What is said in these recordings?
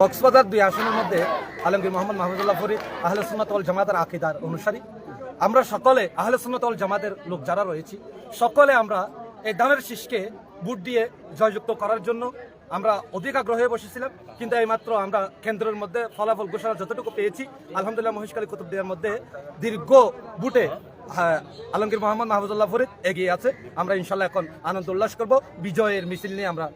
কক্সবাজার 2 আসনের মধ্যে আলমগীর মোহাম্মদ মাহমুদুল্লাহ ফরিদ আহলে সুন্নাত ওয়াল জামাতের আকীদার অনুসারী। আমরা সকলে আহলে সুন্নাত ওয়াল জামাতের লোক যারা রয়েছি সকলে আমরা এই ধানের শীষকে ভোট দিয়ে জয়যুক্ত করার জন্য আমরা অধিক আগ্রহ হয়ে বসেছিলাম, কিন্তু এইমাত্র আমরা কেন্দ্রের মধ্যে ফলাফল ঘোষণা যতটুকু পেয়েছি আলহামদুলিল্লাহ মহেশখালী কুতুবদিয়ার মধ্যে দীর্ঘ ভোটে আলমগীর মোহাম্মদ মাহমুদুল্লাহ ফরিদ এগিয়ে আছে। আমরা ইনশাল্লাহ এখন আনন্দ উল্লাস করব, বিজয়ের মিছিল নিয়ে আমরা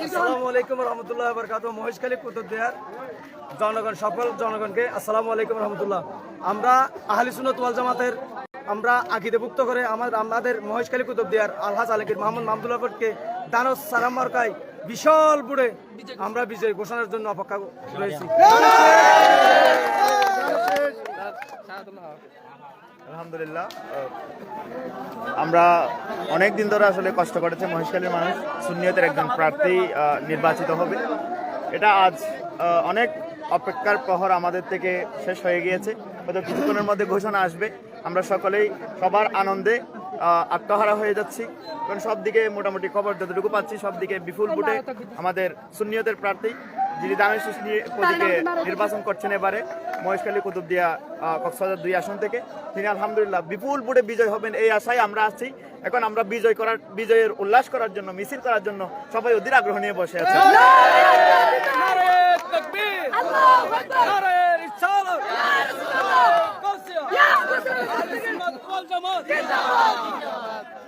আসসালামু আলাইকুম রহমতুল্লাহ বরকাত। মহেশখালী কুতুবদিয়ার জনগণ, সকল জনগণকে আসসালামু আলাইকুম রহমতুল্লাহ। আমরা আহলে সুন্নাত ওয়াল জামাতের আমরা আকীদাভুক্ত করে আমাদের মহেশখালী কুতুবদিয়ার আলহাজ আলমগীর মোহাম্মদ মাহমুদুল্লাহ ফরিদকে দানস সালাম মার্কায় বিশাল বুড়ে আমরা বিজয় ঘোষণার জন্য অপেক্ষা রয়েছি। আলহামদুলিল্লাহ, আমরা অনেক দিন ধরে আসলে কষ্ট করেছে মহেশখালীর মানুষ সুন্নিয়তের একজন প্রার্থী নির্বাচিত হবে। এটা আজ অনেক অপেক্ষার প্রহর আমাদের থেকে শেষ হয়ে গিয়েছে। হয়তো কিছুক্ষণের মধ্যে ঘোষণা আসবে। আমরা সকলেই সবার আনন্দে আত্মহারা হয়ে যাচ্ছি, কারণ সব দিকে মোটামুটি খবর যতটুকু পাচ্ছি সব দিকে বিপুল ভোটে আমাদের সুন্নিয়তের প্রার্থী যিনি দানের শীষ প্রতীকে নির্বাচন করছেন এবারে মহেশখালী কুতুবদিয়া কক্সবাজার 2 আসন থেকে, তিনি আলহামদুলিল্লাহ বিপুল ভোটে বিজয় হবেন এই আশায় আমরা আছি। এখন আমরা বিজয়ের উল্লাস করার জন্য, মিছিল করার জন্য সবাই অধীর আগ্রহ নিয়ে বসে আছে। Ya